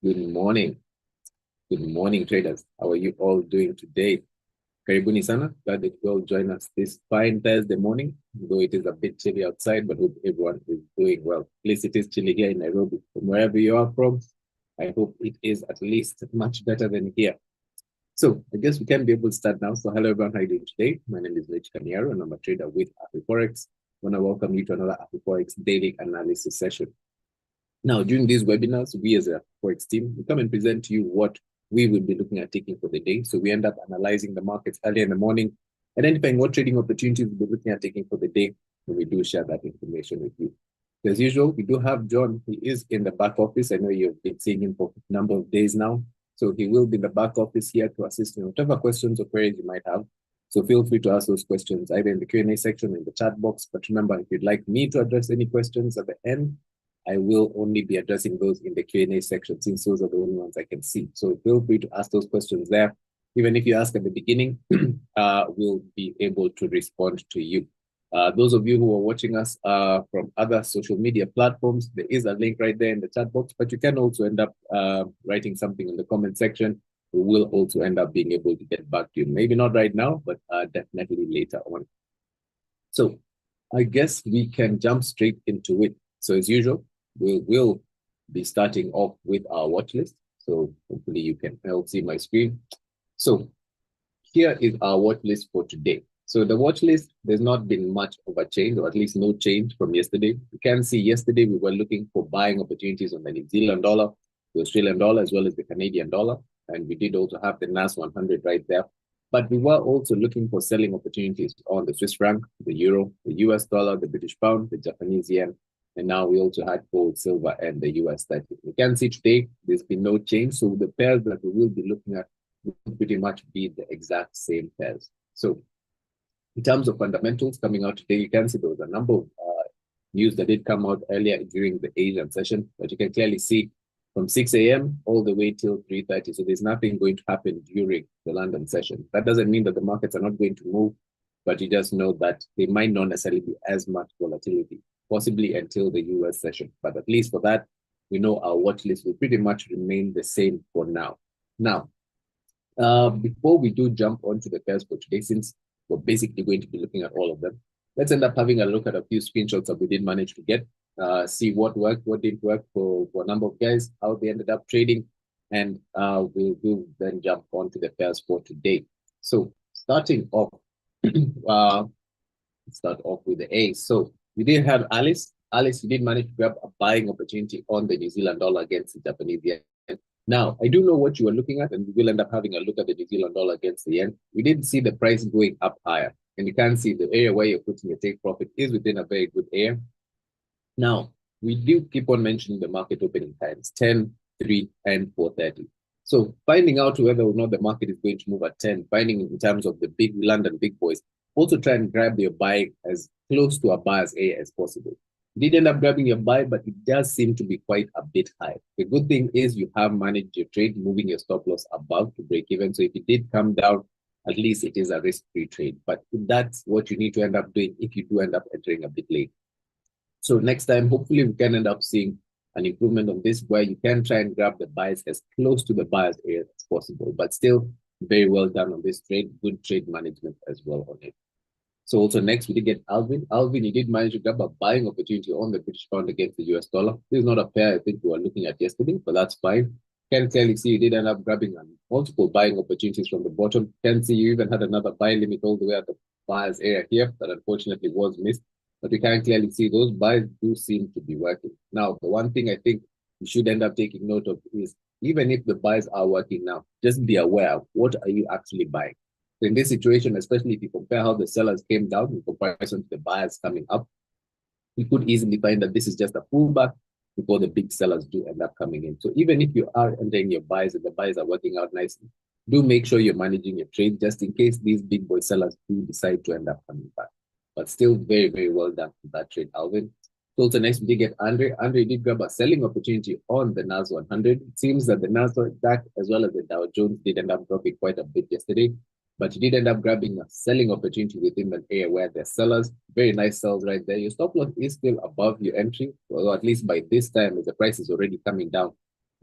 Good morning. Good morning, traders. How are you all doing today? Karibuni sana. Glad that you all join us this fine Thursday morning, though it is a bit chilly outside, but hope everyone is doing well. At least it is chilly here in Nairobi. From wherever you are from, I hope it is at least much better than here. So I guess we can be able to start now. So hello everyone, how are you doing today? My name is Rich Kaniaro and I'm a trader with Afriforex. I want to welcome you to another Afriforex daily analysis session. Now, during these webinars, we as a Forex team, we come and present to you what we will be looking at taking for the day. So we end up analyzing the markets early in the morning, identifying what trading opportunities we'll be looking at taking for the day, and we do share that information with you. So as usual, we do have John. He is in the back office. I know you've been seeing him for a number of days now. So he will be in the back office here to assist in whatever questions or queries you might have. So feel free to ask those questions either in the Q&A section or in the chat box. But remember, if you'd like me to address any questions at the end, I will only be addressing those in the Q&A section since those are the only ones I can see. So feel free to ask those questions there. Even if you ask at the beginning, we'll be able to respond to you. Those of you who are watching us from other social media platforms, there is a link right there in the chat box, but you can also end up writing something in the comment section. We will also end up being able to get back to you. Maybe not right now, but definitely later on. So I guess we can jump straight into it. So as usual, we will be starting off with our watch list. So hopefully you can all see my screen. So here is our watch list for today. So the watch list, there's not been much of a change, or at least no change from yesterday. You can see yesterday we were looking for buying opportunities on the New Zealand dollar, the Australian dollar, as well as the Canadian dollar. And we did also have the NAS 100 right there. But we were also looking for selling opportunities on the Swiss franc, the euro, the US dollar, the British pound, the Japanese yen, and now we also had gold, silver, and the US 30. You can see today, there's been no change. So the pairs that we will be looking at will pretty much be the exact same pairs. So in terms of fundamentals coming out today, you can see there was a number of news that did come out earlier during the Asian session, but you can clearly see from 6 a.m. all the way till 3:30. So there's nothing going to happen during the London session. That doesn't mean that the markets are not going to move, but you just know that they might not necessarily be as much volatility, possibly until the US session. But at least for that, we know our watch list will pretty much remain the same for now. Now, before we do jump onto the pairs for today, since we're basically going to be looking at all of them, let's end up having a look at a few screenshots that we did manage to get, see what worked, what didn't work for a number of guys, how they ended up trading, and we'll do then jump onto the pairs for today. So starting off, start off with the A. So we did have Alice. Alice, you did manage to grab a buying opportunity on the New Zealand dollar against the Japanese yen. Now, I do know what you are looking at, and we will end up having a look at the New Zealand dollar against the yen. We did see the price going up higher, and you can see the area where you're putting your take profit is within a very good area. Now, we do keep on mentioning the market opening times, 10, 3, and 4:30. So finding out whether or not the market is going to move at 10, finding in terms of the big London big boys, also try and grab your buy as close to a buyer's area as possible. You did end up grabbing your buy, but it does seem to be quite a bit high. The good thing is you have managed your trade, moving your stop loss above to break even. So if it did come down, at least it is a risk-free trade. But that's what you need to end up doing if you do end up entering a bit late. So next time, hopefully we can end up seeing an improvement on this where you can try and grab the buys as close to the buyer's area as possible, but still very well done on this trade, good trade management as well on it. So also next, we did get Alvin. Alvin, you did manage to grab a buying opportunity on the British pound against the US dollar. This is not a pair I think we were looking at yesterday, but that's fine. Can clearly see you did end up grabbing multiple buying opportunities from the bottom. Can see you even had another buy limit all the way at the buyer's area here that unfortunately was missed. But we can clearly see those buys do seem to be working. Now, the one thing I think you should end up taking note of is even if the buys are working now, just be aware of what are you actually buying. So in this situation, especially if you compare how the sellers came down in comparison to the buyers coming up, you could easily find that this is just a pullback before the big sellers do end up coming in. So even if you are entering your buys and the buys are working out nicely, do make sure you're managing your trade just in case these big boy sellers do decide to end up coming back. But still very, very well done for that trade, Alvin. So also next we did get Andre. Andre did grab a selling opportunity on the NAS 100. It seems that the NASDAQ as well as the Dow Jones did end up dropping quite a bit yesterday. But you did end up grabbing a selling opportunity within that area where there's sellers. Very nice sells right there. Your stop loss is still above your entry, although at least by this time, as the price is already coming down,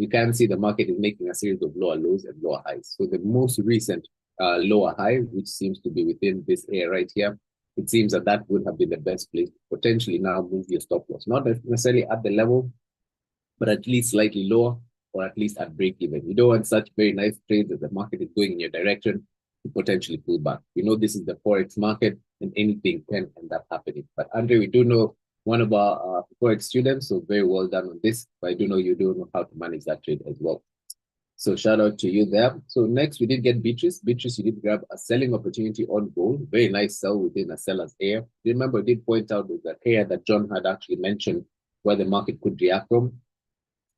you can see the market is making a series of lower lows and lower highs. So the most recent lower high, which seems to be within this area right here, it seems that that would have been the best place to potentially now move your stop loss. Not necessarily at the level, but at least slightly lower, or at least at break even. You don't want such very nice trades as the market is going in your direction to potentially pull back. You know, this is the Forex market and anything can end up happening. But Andre, we do know one of our Forex students, so very well done on this. But I do know you do know how to manage that trade as well. So shout out to you there. So next we did get Beatrice. Beatrice, you did grab a selling opportunity on gold. Very nice sell within a seller's area. Remember, I did point out that area that John had actually mentioned where the market could react from.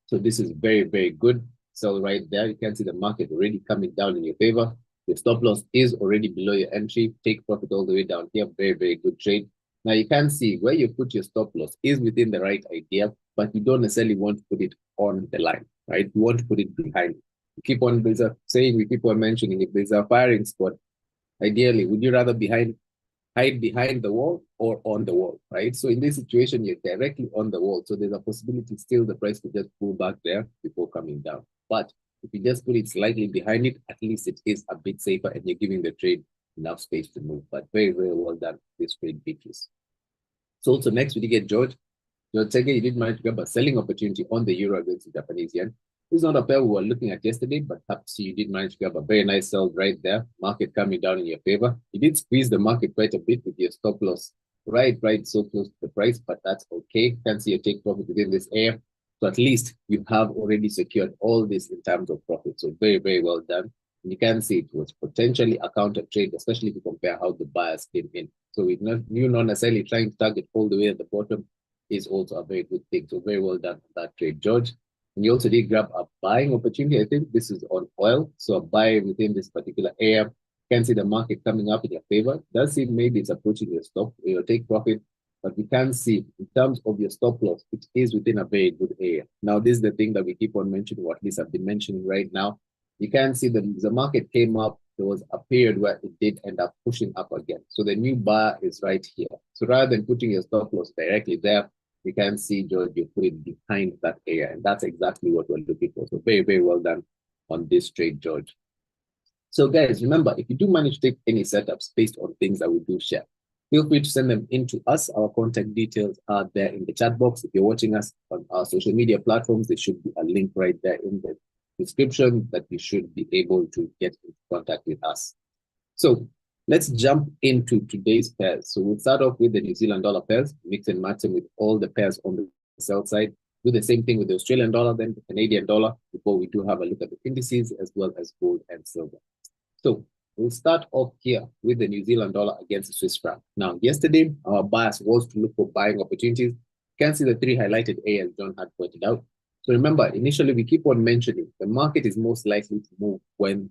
So this is very, very good. So right there, you can see the market already coming down in your favor. Your stop loss is already below your entry. Take profit all the way down here. Very, very good trade. Now you can see where you put your stop loss is within the right idea, but you don't necessarily want to put it on the line, right? You want to put it behind. You keep on saying, we keep on mentioning, if there's a firing spot, ideally, would you rather hide behind the wall or on the wall, right? So in this situation, you're directly on the wall. So there's a possibility still the price could just pull back there before coming down. But if you just put it slightly behind it, at least it is a bit safer and you're giving the trade enough space to move. But very, very well done, this trade, Beatrice. So also next, we did get George. George Tege, you did manage to grab a selling opportunity on the euro against the Japanese yen. This is not a pair we were looking at yesterday, but perhaps you did manage to grab a very nice sell right there. Market coming down in your favor. You did squeeze the market quite a bit with your stop loss right so close to the price, but that's okay. Can see your take profit within this area. So at least you have already secured all this in terms of profit. So very, very well done. And you can see it was potentially a counter trade, especially if you compare how the buyers came in. So you're not necessarily trying to target all the way at the bottom is also a very good thing. So very well done on that trade, George. And you also did grab a buying opportunity. I think this is on oil. So a buy within this particular area. You can see the market coming up in your favor. Does seem maybe it's approaching your stop, your take profit, but we can see in terms of your stop loss, it is within a very good area. Now, this is the thing that we keep on mentioning, or at least I've been mentioning right now. You can see the market came up. There was a period where it did end up pushing up again. So the new bar is right here. So rather than putting your stop loss directly there, you can see, George, you put it behind that area. And that's exactly what we're looking for. So very, very well done on this trade, George. So guys, remember, if you do manage to take any setups based on things that we do share, feel free to send them in to us. Our contact details are there in the chat box. If you're watching us on our social media platforms, there should be a link right there in the description that you should be able to get in contact with us. So let's jump into today's pairs. So we'll start off with the New Zealand dollar pairs, mix and match them with all the pairs on the sell side. Do the same thing with the Australian dollar, then the Canadian dollar, before we do have a look at the indices as well as gold and silver. So we'll start off here with the New Zealand dollar against the Swiss franc. Now, yesterday, our bias was to look for buying opportunities. You can see the three highlighted A as John had pointed out. So remember, initially, we keep on mentioning the market is most likely to move when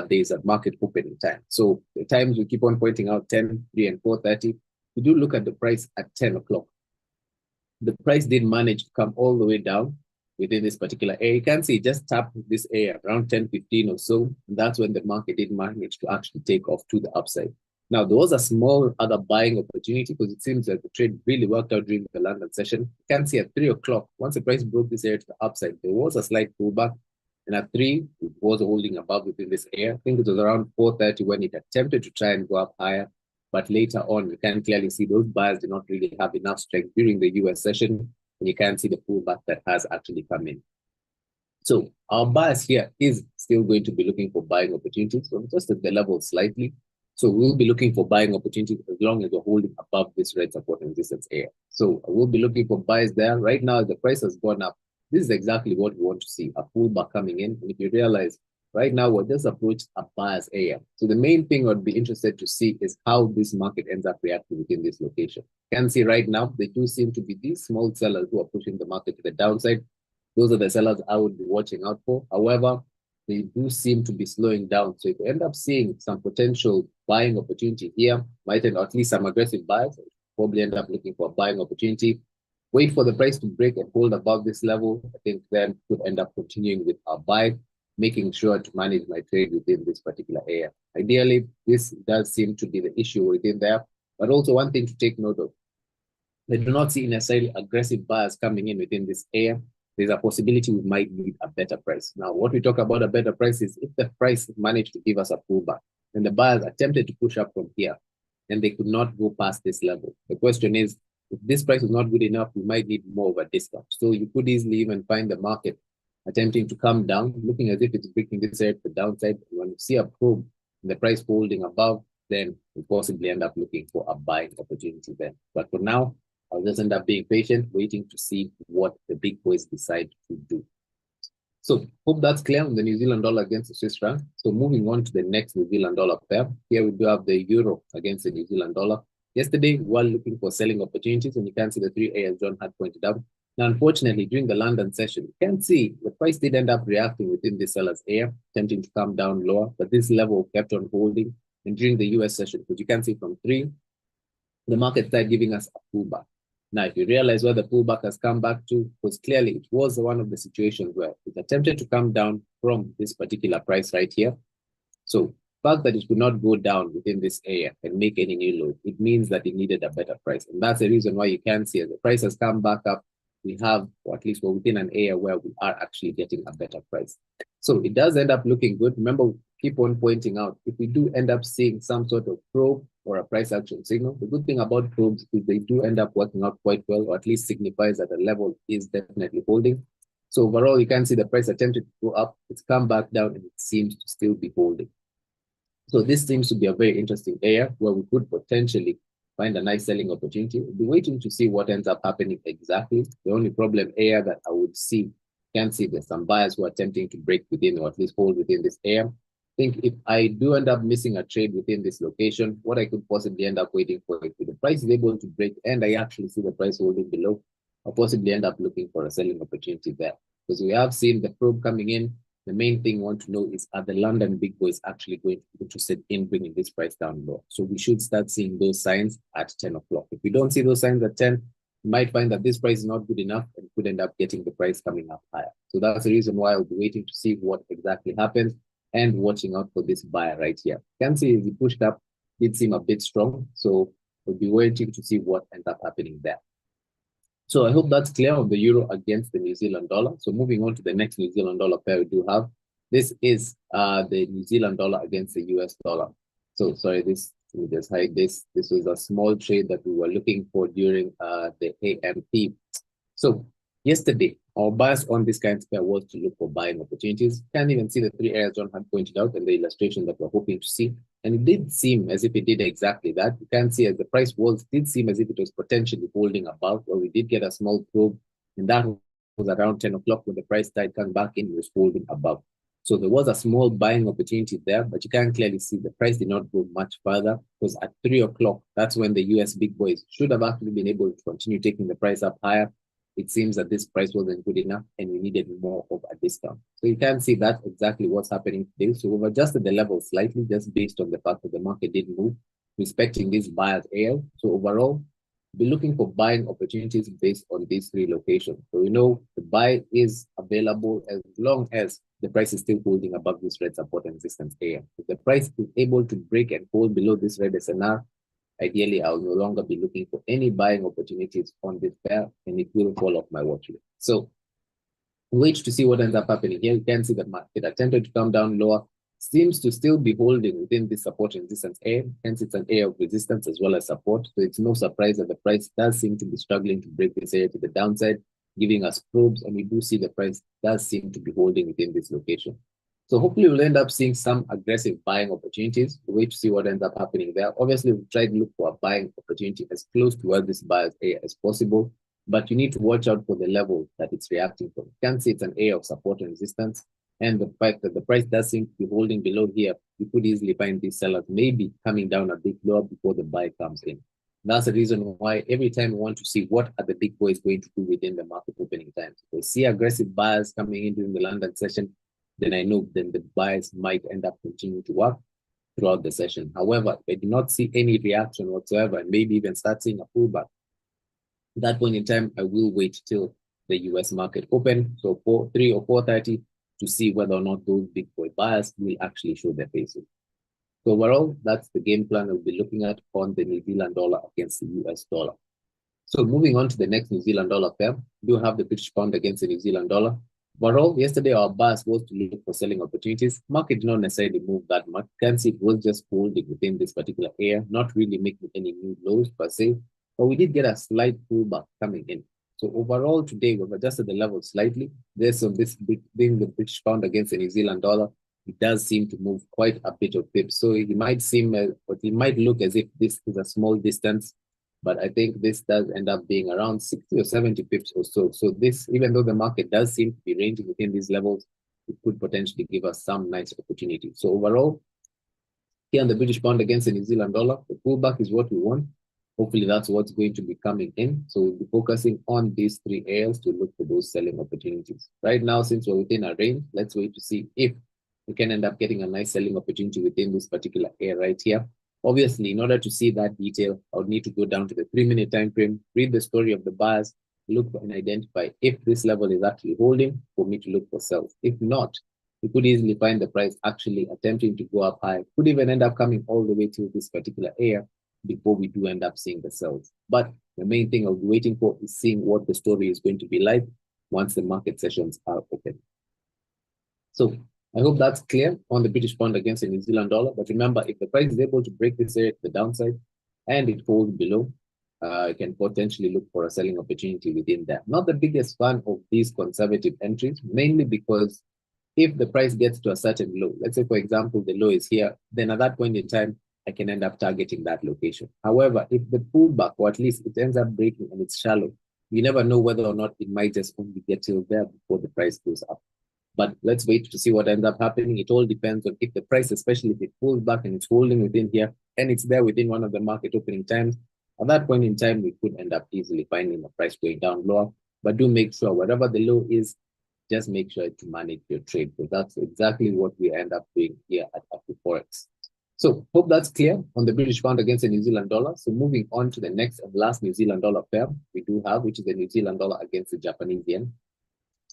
there's a market opening time. So the times we keep on pointing out 10, 3, and 4:30, we do look at the price at 10 o'clock. The price did manage to come all the way down within this particular area. You can see it just tapped this area around 10:15 or so. And that's when the market did manage to actually take off to the upside. Now, there was a small other buying opportunity because it seems that the trade really worked out during the London session. You can see at 3 o'clock, once the price broke this area to the upside, there was a slight pullback. And at 3, it was holding above within this area. I think it was around 4:30 when it attempted to try and go up higher. But later on, you can clearly see those buyers did not really have enough strength during the US session. And you can see the pullback that has actually come in. So our bias here is still going to be looking for buying opportunities, so just at the level slightly. So we'll be looking for buying opportunities as long as we're holding above this red support and resistance area. So we'll be looking for buys there. Right now, the price has gone up. This is exactly what we want to see, a pullback coming in. And if you realize right now, we're just approached a buyer's area. So the main thing I'd be interested to see is how this market ends up reacting within this location. You can see right now, they do seem to be these small sellers who are pushing the market to the downside. Those are the sellers I would be watching out for. However, they do seem to be slowing down. So if you end up seeing some potential buying opportunity here, might end, or at least some aggressive buyers, probably end up looking for a buying opportunity. Wait for the price to break and hold above this level. I think then could end up continuing with our buy, making sure to manage my trade within this particular area. Ideally, this does seem to be the issue within there. But also one thing to take note of, I do not see necessarily aggressive buyers coming in within this area. there's a possibility we might need a better price. Now, what we talk about a better price is if the price managed to give us a pullback and the buyers attempted to push up from here and they could not go past this level. The question is, if this price is not good enough, we might need more of a discount. So you could easily even find the market attempting to come down, looking as if it's breaking this area to the downside. When you see a probe and the price holding above, then we possibly end up looking for a buying opportunity then. But for now, I'll just end up being patient, waiting to see what the big boys decide to do. So hope that's clear on the New Zealand dollar against the Swiss franc. So moving on to the next New Zealand dollar pair. Here we do have the euro against the New Zealand dollar. Yesterday, we were looking for selling opportunities, and you can see the 3A as John had pointed out. Now, unfortunately, during the London session, you can see the price did end up reacting within the seller's area, attempting to come down lower, but this level kept on holding. And during the US session, which you can see from 3, the market started giving us a pullback. Now, if you realize where the pullback has come back to, because clearly it was one of the situations where it attempted to come down from this particular price right here. So the fact that it could not go down within this area and make any new low, it means that it needed a better price. And that's the reason why you can see as the price has come back up, we have, or at least we're within an area where we are actually getting a better price. So it does end up looking good. Remember, keep on pointing out, if we do end up seeing some sort of probe or a price action signal, the good thing about probes is they do end up working out quite well, or at least signifies that the level is definitely holding. So overall, you can see the price attempted to go up, it's come back down, and it seems to still be holding. So this seems to be a very interesting area where we could potentially find a nice selling opportunity. We'll be waiting to see what ends up happening exactly. The only problem area that I would see, can see there's some buyers who are attempting to break within or at least hold within this area. I think if I do end up missing a trade within this location, what I could possibly end up waiting for, if the price is able to break and I actually see the price holding below, I'll possibly end up looking for a selling opportunity there. Because we have seen the probe coming in. The main thing we want to know is, are the London big boys actually going to be interested in bringing this price down low? So we should start seeing those signs at 10 o'clock. If we don't see those signs at 10, you might find that this price is not good enough and could end up getting the price coming up higher. So that's the reason why I'll be waiting to see what exactly happens and watching out for this buyer right here. You can see as he pushed up, it seemed a bit strong. So we'll be waiting to see what ends up happening there. So I hope that's clear on the euro against the New Zealand dollar. So moving on to the next New Zealand dollar pair we do have. This is the New Zealand dollar against the US dollar. So sorry, we just hide this. This was a small trade that we were looking for during the AMP. So yesterday, our bias on this kind of pair was to look for buying opportunities. You can even see the 3 areas John had pointed out in the illustration that we're hoping to see. And it did seem as if it did exactly that. You can see as the price was, did seem as if it was potentially holding above, where we did get a small probe. And that was around 10 o'clock when the price started coming back in, it was holding above. So there was a small buying opportunity there, but you can clearly see the price did not go much further, because at 3 o'clock, that's when the US big boys should have actually been able to continue taking the price up higher. It seems that this price wasn't good enough and we needed more of a discount. So you can see that's exactly what's happening today. So we've adjusted the level slightly just based on the fact that the market didn't move, respecting this buyer's area. So overall, be looking for buying opportunities based on these 3 locations. So we know the buy is available as long as the price is still holding above this red support and resistance area. If the price is able to break and hold below this red SNR, ideally, I'll no longer be looking for any buying opportunities on this pair, and it will fall off my watch list. So wait to see what ends up happening here. You can see that it attempted to come down lower, seems to still be holding within this support and resistance area. Hence, it's an area of resistance as well as support. So it's no surprise that the price does seem to be struggling to break this area to the downside, giving us probes, and we do see the price does seem to be holding within this location. So hopefully we'll end up seeing some aggressive buying opportunities. We'll wait to see what ends up happening there. Obviously, we'll try to look for a buying opportunity as close to where this buyer's area as possible, but you need to watch out for the level that it's reacting from. You can see it's an area of support and resistance, and the fact that the price does seem to be holding below here, you could easily find these sellers maybe coming down a bit lower before the buy comes in. That's the reason why every time we want to see what are the big boys going to do within the market opening times. If we see aggressive buyers coming in during the London session, then I know then the buyers might end up continuing to work throughout the session. However, if I do not see any reaction whatsoever, and maybe even start seeing a pullback, at that point in time, I will wait till the US market open, so 3 or 4:30, to see whether or not those big boy buyers will actually show their faces. So overall, that's the game plan we'll be looking at on the New Zealand dollar against the US dollar. So moving on to the next New Zealand dollar pair, we do have the British pound against the New Zealand dollar. Overall, yesterday our bias was to look for selling opportunities. Market did not necessarily move that much. Currency was just holding within this particular area, not really making any new lows per se, but we did get a slight pullback coming in. So overall today, we've adjusted the level slightly. There's some this being the British pound against the New Zealand dollar. It does seem to move quite a bit of pips. So it might seem, but it might look as if this is a small distance, but I think this does end up being around 60 or 70 pips or so. So this, even though the market does seem to be ranging within these levels, it could potentially give us some nice opportunity. So overall, here on the British pound against the New Zealand dollar, the pullback is what we want. Hopefully that's what's going to be coming in. So we'll be focusing on these three areas to look for those selling opportunities. Right now, since we're within our range, let's wait to see if we can end up getting a nice selling opportunity within this particular area right here. Obviously, in order to see that detail, I would need to go down to the 3-minute time frame, read the story of the buyers, look and identify if this level is actually holding for me to look for sales. If not, you could easily find the price actually attempting to go up high, could even end up coming all the way to this particular area before we do end up seeing the sales. But the main thing I'll be waiting for is seeing what the story is going to be like once the market sessions are open. So I hope that's clear on the British pound against the New Zealand dollar. But remember, if the price is able to break this area to the downside and it falls below, you can potentially look for a selling opportunity within that. Not the biggest fan of these conservative entries, mainly because if the price gets to a certain low, let's say, for example, the low is here, then at that point in time, I can end up targeting that location. However, if the pullback, or at least it ends up breaking and it's shallow, you never know whether or not it might just only get till there before the price goes up. But let's wait to see what ends up happening. It all depends on if the price, especially if it pulls back and it's holding within here, and it's there within one of the market opening times. At that point in time, we could end up easily finding the price going down lower. But do make sure whatever the low is, just make sure to manage your trade, because that's exactly what we end up doing here at Afriforex. So hope that's clear on the British pound against the New Zealand dollar. So moving on to the next and last New Zealand dollar pair we do have, which is the New Zealand dollar against the Japanese yen.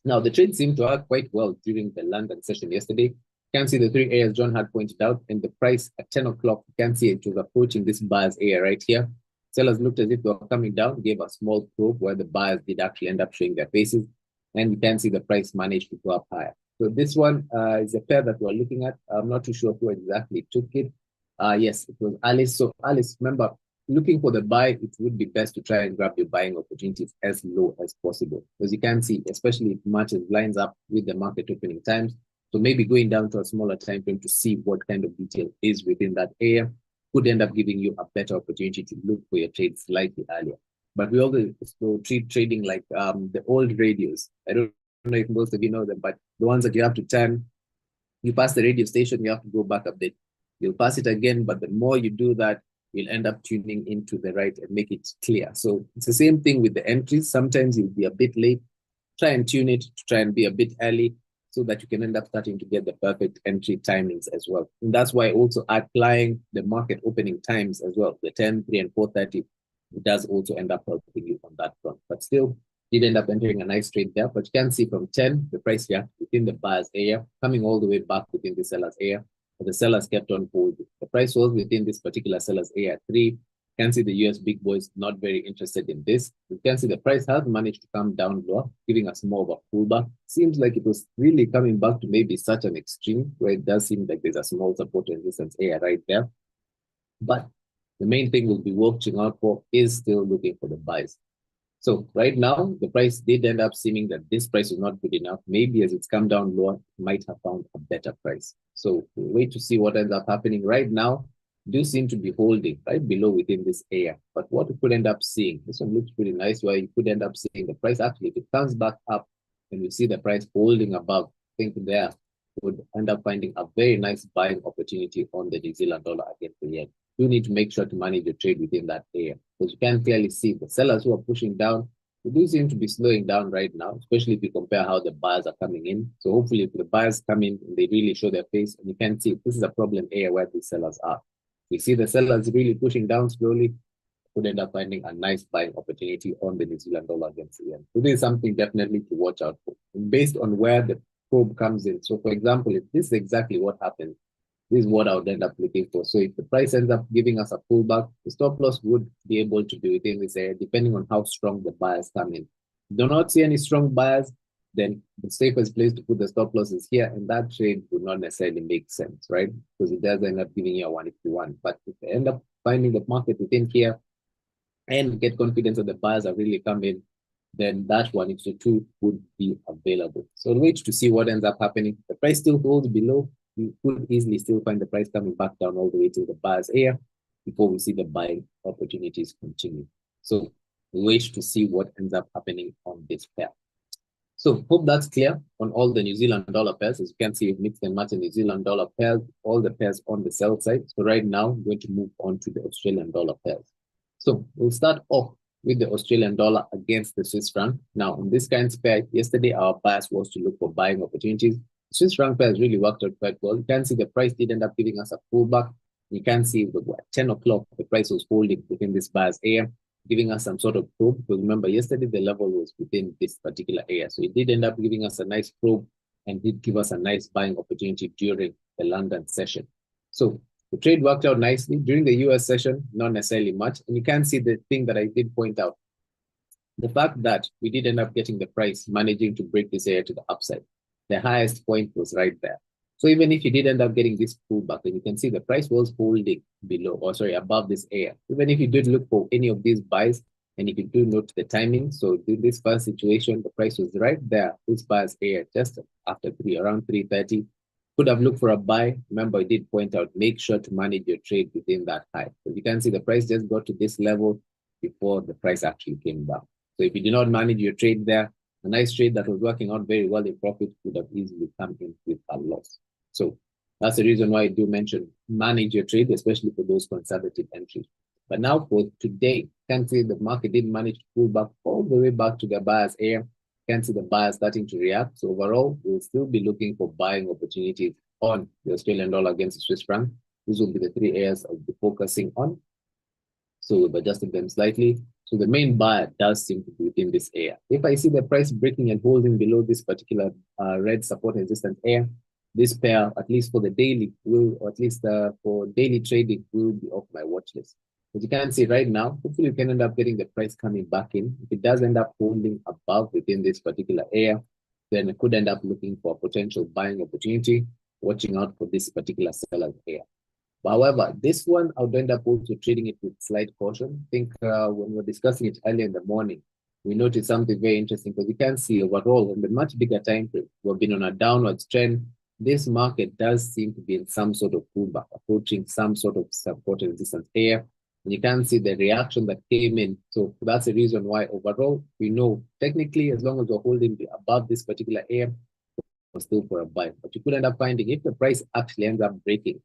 Now, the trade seemed to work quite well during the London session yesterday. You can see the three areas John had pointed out, and the price at 10 o'clock, you can see it was approaching this buyer's area right here. Sellers looked as if they were coming down, gave a small probe where the buyers did actually end up showing their faces, and you can see the price managed to go up higher. So this one is a pair that we're looking at. I'm not too sure who exactly took it. Yes, it was Alice. So Alice, remember, looking for the buy, it would be best to try and grab your buying opportunities as low as possible. As you can see, especially if matches lines up with the market opening times. So maybe going down to a smaller time frame to see what kind of detail is within that area could end up giving you a better opportunity to look for your trade slightly earlier. But we always treat trading like the old radios. I don't know if most of you know them, but the ones that you have to turn, you pass the radio station, you have to go back a bit. You'll pass it again, but the more you do that, you'll end up tuning into the right and make it clear. So it's the same thing with the entries. Sometimes you'll be a bit late. Try and tune it to try and be a bit early so that you can end up starting to get the perfect entry timings as well. And that's why also applying the market opening times as well, the 10, 3, and 4:30, it does also end up helping you on that front. But still, did end up entering a nice trade there. But you can see from 10, the price here within the buyer's area, coming all the way back within the seller's area. But the sellers kept on holding. The price was within this particular seller's area at 3. You can see the US big boys not very interested in this. You can see the price has managed to come down lower, giving us more of a pullback. Seems like it was really coming back to maybe such an extreme where it does seem like there's a small support and resistance area right there. But the main thing we'll be watching out for is still looking for the buys. So right now, the price did end up seeming that this price is not good enough. Maybe as it's come down lower, it might have found a better price. So we'll wait to see what ends up happening. Right now, do seem to be holding right below within this area. But what we could end up seeing, this one looks pretty nice, where you could end up seeing the price actually, if it comes back up and we see the price holding above, I think there would end up finding a very nice buying opportunity on the New Zealand dollar against the yen. You need to make sure to manage your trade within that area, because you can clearly see the sellers who are pushing down, they do seem to be slowing down right now, especially if you compare how the buyers are coming in. So hopefully if the buyers come in and they really show their face, and you can see this is a problem area where the sellers are. We see the sellers really pushing down slowly, could end up finding a nice buying opportunity on the New Zealand dollar against the yen. So this is something definitely to watch out for, and based on where the probe comes in. So for example, if this is exactly what happens, This is what I would end up looking for. So if the price ends up giving us a pullback, the stop loss would be able to be within this area, depending on how strong the buyers come in. Do not see any strong buyers, then the safest place to put the stop loss is here, and that trade would not necessarily make sense, right? Because it does end up giving you a 151. But if they end up finding the market within here and get confidence that the buyers are really coming, then that 152 would be available. So wait to see what ends up happening. The price still holds below. You could easily still find the price coming back down all the way to the buyer's area before we see the buying opportunities continue. So wait to see what ends up happening on this pair. So hope that's clear on all the New Zealand dollar pairs. As you can see, we've mixed and matched the New Zealand dollar pairs, all the pairs on the sell side. So right now, I'm going to move on to the Australian dollar pairs. So we'll start off with the Australian dollar against the Swiss franc. Now, on this kind of pair, yesterday our bias was to look for buying opportunities. The Swiss franc pair has really worked out quite well. You can see the price did end up giving us a pullback. You can see at 10 o'clock, the price was holding within this buyer's area, giving us some sort of probe. Because remember, yesterday the level was within this particular area. So it did end up giving us a nice probe and did give us a nice buying opportunity during the London session. So the trade worked out nicely. During the US session, not necessarily much. And you can see the thing that I did point out. The fact that we did end up getting the price managing to break this area to the upside. The highest point was right there. So even if you did end up getting this pullback, then you can see the price was holding below, or sorry, above this area. Even if you did look for any of these buys, and if you do note the timing, so in this first situation, the price was right there, this buyer's area, just after around 3:30. Could have looked for a buy. Remember, I did point out, make sure to manage your trade within that high. So you can see the price just got to this level before the price actually came down. So if you did not manage your trade there, a nice trade that was working out very well in profit would have easily come in with a loss. So that's the reason why I do mention manage your trade, especially for those conservative entries. But now for today, you can see the market did manage to pull back all the way back to the buyer's area. You can see the buyers starting to react. So overall, we'll still be looking for buying opportunities on the Australian dollar against the Swiss franc. These will be the three areas I'll be focusing on. So we've adjusted them slightly. So the main buyer does seem to be within this area. If I see the price breaking and holding below this particular red support resistance area, this pair, at least for the daily, will, or at least for daily trading, will be off my watch list. As you can see right now, hopefully you can end up getting the price coming back in. If it does end up holding above within this particular area, then it could end up looking for a potential buying opportunity, watching out for this particular seller's area. However, this one, I would end up also trading it with slight caution. I think when we were discussing it earlier in the morning, we noticed something very interesting because you can see overall on the much bigger time frame, we've been on a downwards trend. This market does seem to be in some sort of pullback, approaching some sort of support and resistance area. And you can see the reaction that came in. So that's the reason why overall, we know technically, as long as we're holding above this particular area, we're still for a buy. But you could end up finding if the price actually ends up breaking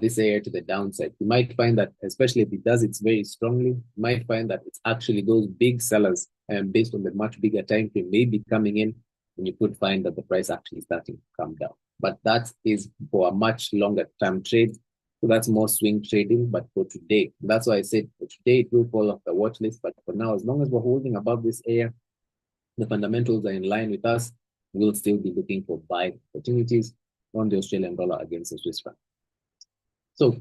this area to the downside, you might find that, especially if it does it very strongly, you might find that it's actually those big sellers and based on the much bigger time frame may be coming in, and you could find that the price actually starting to come down. But that is for a much longer term trade. So that's more swing trading. But for today, that's why I said for today, it will fall off the watch list. But for now, as long as we're holding above this area, the fundamentals are in line with us, we'll still be looking for buy opportunities on the Australian dollar against the Swiss franc. So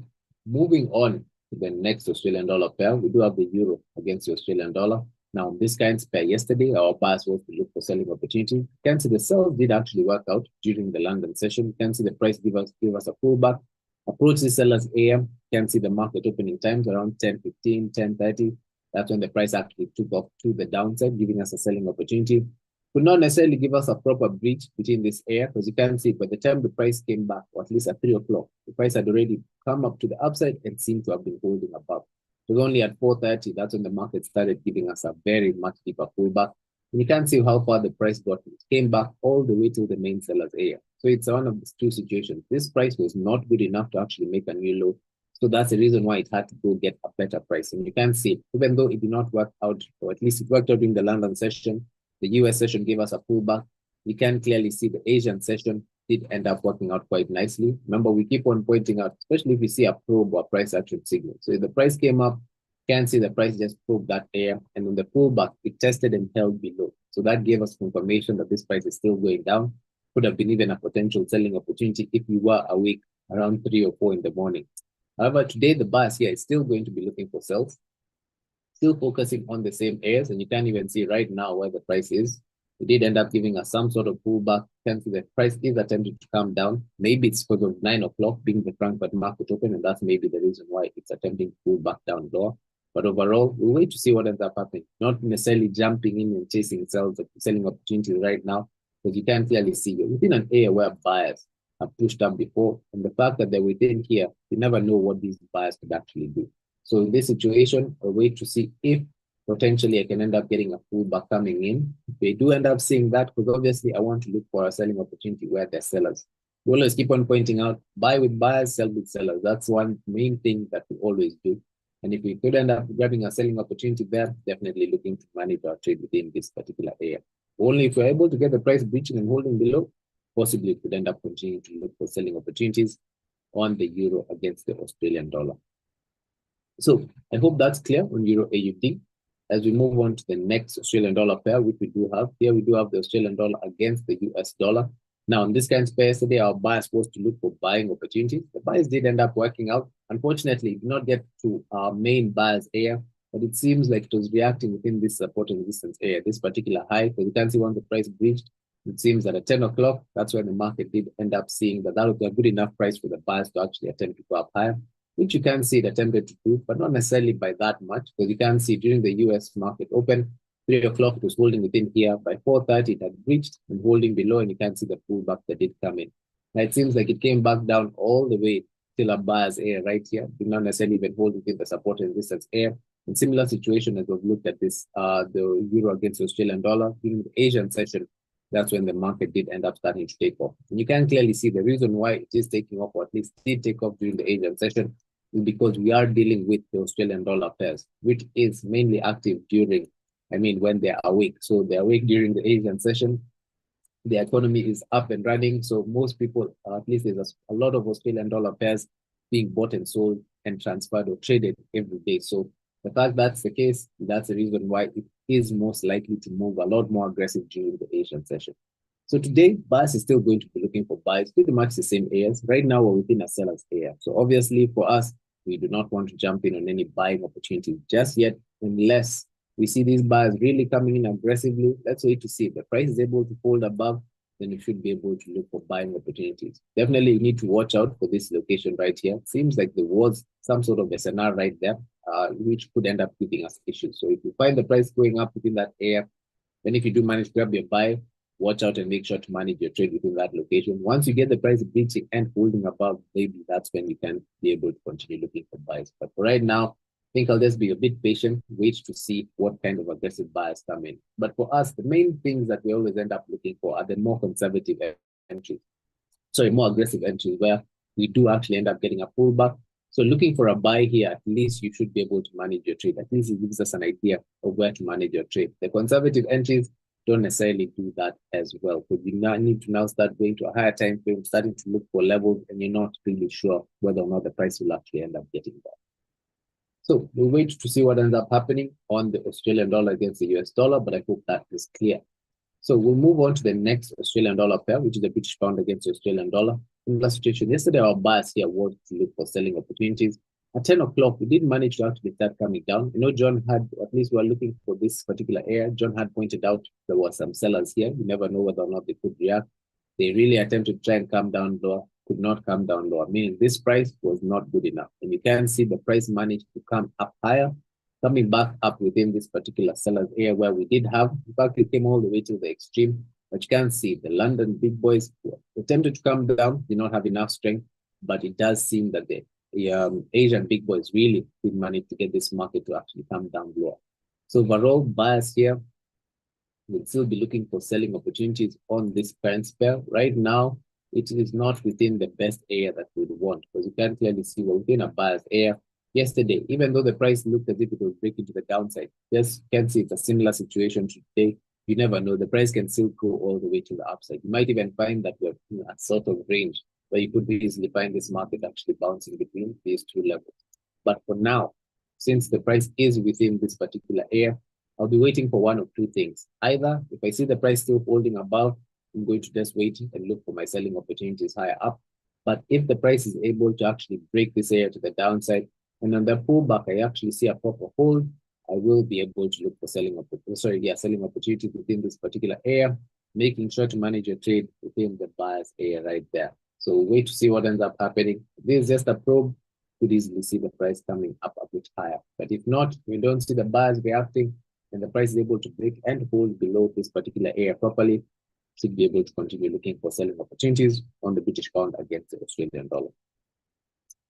moving on to the next Australian dollar pair, we do have the euro against the Australian dollar. Now, this kind of pair yesterday, our bias was to look for selling opportunity. You can see the sell did actually work out during the London session. You can see the price give us a pullback, approach the seller's AM. You can see the market opening times around 10:15, 10:30. That's when the price actually took off to the downside, giving us a selling opportunity. Could not necessarily give us a proper breach between this area, because you can see by the time the price came back, or at least at 3 o'clock, the price had already come up to the upside and seemed to have been holding above. It was only at 4:30, that's when the market started giving us a very much deeper pullback. And you can see how far the price got. It came back all the way to the main seller's area. So it's one of these two situations. This price was not good enough to actually make a new low. So that's the reason why it had to go get a better price. And you can see, even though it did not work out, or at least it worked out during the London session, the US session gave us a pullback. You can clearly see the Asian session did end up working out quite nicely. Remember, we keep on pointing out, especially if you see a probe or price action signal. So if the price came up, you can see the price just probed that area. And on the pullback, it tested and held below. So that gave us confirmation that this price is still going down. Could have been even a potential selling opportunity if we were awake around 3 or 4 in the morning. However, today the bias here is still going to be looking for sales, still focusing on the same areas, and you can't even see right now where the price is. It did end up giving us some sort of pullback. You can see the price is attempting to come down. Maybe it's because of 9 o'clock being the Frankfurt market open, and that's maybe the reason why it's attempting to pull back down lower. But overall, we'll wait to see what ends up happening. Not necessarily jumping in and chasing selling opportunities right now, because you can clearly see you're within an area where buyers have pushed up before. And the fact that they're within here, you never know what these buyers could actually do. So in this situation, I'll wait to see if potentially I can end up getting a pullback coming in. If they do end up seeing that, because obviously I want to look for a selling opportunity where there's sellers. We always keep on pointing out, buy with buyers, sell with sellers. That's one main thing that we always do. And if we could end up grabbing a selling opportunity there, definitely looking to manage our trade within this particular area. Only if we're able to get the price breaching and holding below, possibly could end up continuing to look for selling opportunities on the euro against the Australian dollar. So I hope that's clear on Euro AUD. As we move on to the next Australian dollar pair, which we do have here, we do have the Australian dollar against the US dollar. Now, in this kind of pair, yesterday, our buyers was to look for buying opportunities. The buyers did end up working out. Unfortunately, it did not get to our main buyers area, but it seems like it was reacting within this support and resistance area, this particular high. Because you can see once the price breached, it seems that at 10 o'clock, that's when the market did end up seeing that was a good enough price for the buyers to actually attempt to go up higher, which you can see it attempted to do, but not necessarily by that much, because you can see during the US market open, 3 o'clock it was holding within here. By 4:30, it had breached and holding below, and you can see the pullback that did come in. Now it seems like it came back down all the way till a buyer's area right here. Did not necessarily even hold within the support and resistance area. In similar situation as we've looked at this, the euro against the Australian dollar during the Asian session, that's when the market did end up starting to take off. And you can clearly see the reason why it is taking off, or at least did take off during the Asian session, is because we are dealing with the Australian dollar pairs, which is mainly active during, when they're awake. So they're awake during the Asian session. The economy is up and running. So most people, at least there's a lot of Australian dollar pairs being bought and sold and transferred or traded every day. So the fact that's the case, that's the reason why it is most likely to move a lot more aggressive during the Asian session. So today, buyers is still going to be looking for buys, pretty much the same areas. Right now, we're within a seller's area. So obviously for us, we do not want to jump in on any buying opportunity just yet, unless we see these buyers really coming in aggressively. Let's wait to see if the price is able to hold above, then you should be able to look for buying opportunities. Definitely, you need to watch out for this location right here. Seems like there was some sort of SNR right there, which could end up giving us issues. So if you find the price going up within that area, then if you do manage to grab your buy, watch out and make sure to manage your trade within that location. Once you get the price breaching and holding above, maybe that's when you can be able to continue looking for buys. But for right now, I think I'll just be a bit patient, wait to see what kind of aggressive buyers come in. But for us, the main things that we always end up looking for are the more conservative entries. Sorry, more aggressive entries where we do actually end up getting a pullback. So looking for a buy here, at least you should be able to manage your trade. At least it gives us an idea of where to manage your trade. The conservative entries don't necessarily do that as well, because you now need to start going to a higher time frame, starting to look for levels, and you're not really sure whether or not the price will actually end up getting there. So we'll wait to see what ends up happening on the Australian dollar against the US dollar, but I hope that is clear. So we'll move on to the next Australian dollar pair, which is the British pound against the Australian dollar. In that situation, yesterday our bias here was to look for selling opportunities. At 10 o'clock, we did manage to actually start coming down. John had, at least we're looking for this particular area. John had pointed out there were some sellers here. You never know whether or not they could react. They really attempted to try and come down lower, could not come down lower, meaning this price was not good enough. And you can see the price managed to come up higher, coming back up within this particular seller's area where we did have, in fact, it came all the way to the extreme. But you can see the London big boys attempted to come down, did not have enough strength, but it does seem that the Asian big boys really did manage to get this market to actually come down lower. So overall, buyers here will still be looking for selling opportunities on this current pair. Right now, it is not within the best area that we would want, because you can clearly see we're within a buyer's area. Yesterday, even though the price looked as if it was breaking to the downside, just can see it's a similar situation today. You never know, the price can still go all the way to the upside. You might even find that we're in a sort of range where you could easily find this market actually bouncing between these two levels. But for now, since the price is within this particular area, I'll be waiting for one of two things. Either if I see the price still holding above, I'm going to just wait and look for my selling opportunities higher up. But if the price is able to actually break this area to the downside, and on the pullback, I actually see a proper hold, I will be able to look for selling opportunities within this particular area, making sure to manage your trade within the buyer's area right there. So wait to see what ends up happening. This is just a probe. Could easily see the price coming up a bit higher. But if not, we don't see the buyers reacting, and the price is able to break and hold below this particular area properly, should be able to continue looking for selling opportunities on the British pound against the Australian dollar.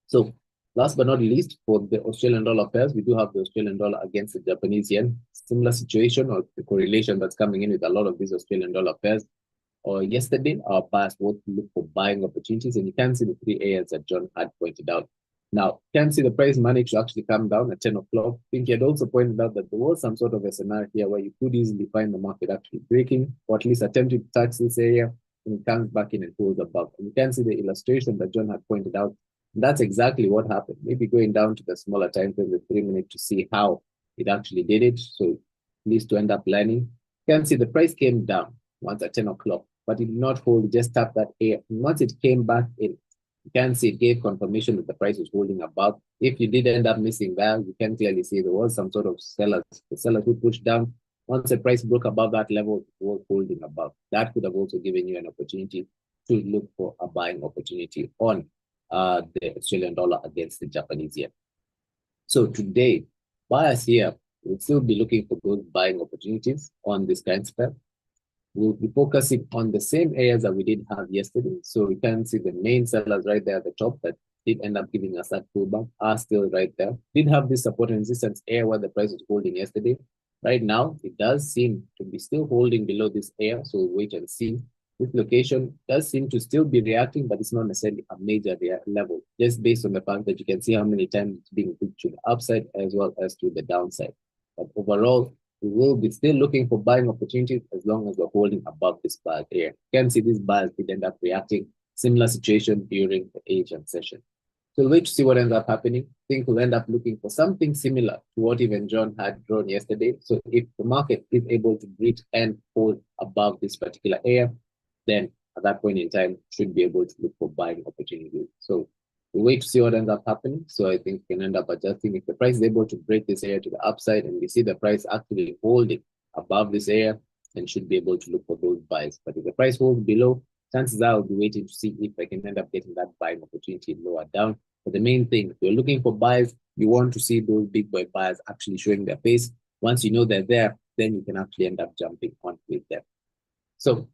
So last but not least, for the Australian dollar pairs, we do have the Australian dollar against the Japanese yen. Similar situation or the correlation that's coming in with a lot of these Australian dollar pairs. Or yesterday, our buyers both look for buying opportunities, and you can see the three areas that John had pointed out. Now, you can see the price managed to actually come down at 10 o'clock. I think he had also pointed out that there was some sort of a scenario here where you could easily find the market actually breaking, or at least attempting to touch this area, and it comes back in and pulls above. And you can see the illustration that John had pointed out. And that's exactly what happened. Maybe going down to the smaller time frame, the 3 minute, to see how it actually did it. So at least to end up learning. You can see the price came down once at 10 o'clock, but it did not hold, it just tapped that area. And once it came back in, you can see it gave confirmation that the price was holding above. If you did end up missing that, you can clearly see there was some sort of sellers. The sellers who pushed down. Once the price broke above that level, it was holding above. That could have also given you an opportunity to look for a buying opportunity on the Australian dollar against the Japanese yen. So today, buyers here will still be looking for those buying opportunities on this kind of pair. We'll be focusing on the same areas that we did have yesterday. So we can see the main sellers right there at the top that did end up giving us that pullback are still right there. Did have this support and resistance area where the price was holding yesterday. Right now, it does seem to be still holding below this area. So we'll wait and see. This location does seem to still be reacting, but it's not necessarily a major level, just based on the fact that you can see how many times it's being pushed to the upside as well as to the downside. But overall, we will be still looking for buying opportunities as long as we're holding above this bar here. You can see these buyers did end up reacting. Similar situation during the Asian session. So we'll wait to see what ends up happening. I think we'll end up looking for something similar to what even John had drawn yesterday. So if the market is able to breach and hold above this particular area, then at that point in time, should be able to look for buying opportunities. So we'll wait to see what ends up happening. So I think we can end up adjusting. If the price is able to break this area to the upside and we see the price actually holding above this area, then should be able to look for those buys. But if the price holds below, chances are I'll be waiting to see if I can end up getting that buying opportunity lower down. But the main thing, if you're looking for buys, you want to see those big boy buyers actually showing their face. Once you know they're there, then you can actually end up jumping on with them. So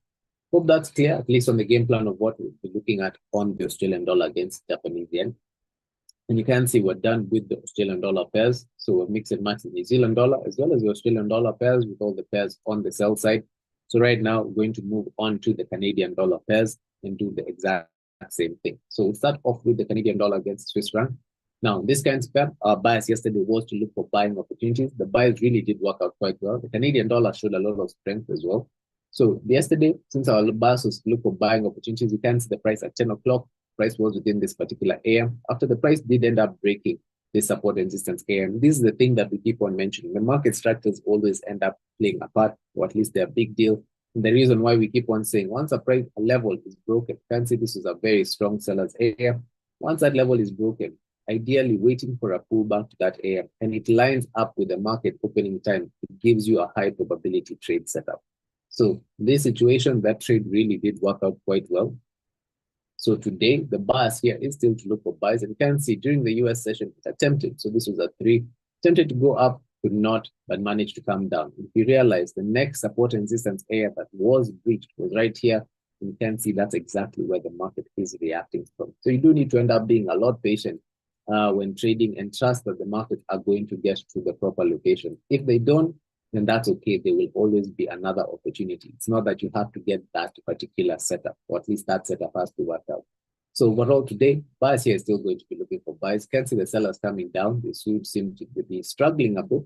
hope that's clear, at least on the game plan of what we'll be looking at on the Australian dollar against Japanese yen. And you can see we're done with the Australian dollar pairs. So we're mix and match the New Zealand dollar as well as the Australian dollar pairs with all the pairs on the sell side. So right now, we're going to move on to the Canadian dollar pairs and do the exact same thing. So we'll start off with the Canadian dollar against Swiss franc. Now, this kind of pair, our bias yesterday was to look for buying opportunities. The buys really did work out quite well. The Canadian dollar showed a lot of strength as well. So yesterday, since our bias was to look for buying opportunities, you can see the price at 10 o'clock. Price was within this particular area. After the price did end up breaking this support and resistance area. And this is the thing that we keep on mentioning. The market structures always end up playing a part, or at least they're a big deal. And the reason why we keep on saying once a price level is broken, you can see this is a very strong seller's area. Once that level is broken, ideally waiting for a pullback to that area, and it lines up with the market opening time, it gives you a high probability trade setup. So this situation, that trade really did work out quite well. So today, the bias here is still to look for buys. And you can see during the US session, it attempted. So this was a 3, attempted to go up, could not, but managed to come down. If you realize the next support and resistance area that was breached was right here, you can see that's exactly where the market is reacting from. So you do need to end up being a lot patient when trading and trust that the markets are going to get to the proper location. If they don't, then that's okay. There will always be another opportunity. It's not that you have to get that particular setup, or at least that setup has to work out. So overall today, buyers here is still going to be looking for buys. Can see the sellers coming down. They should seem to be struggling a bit.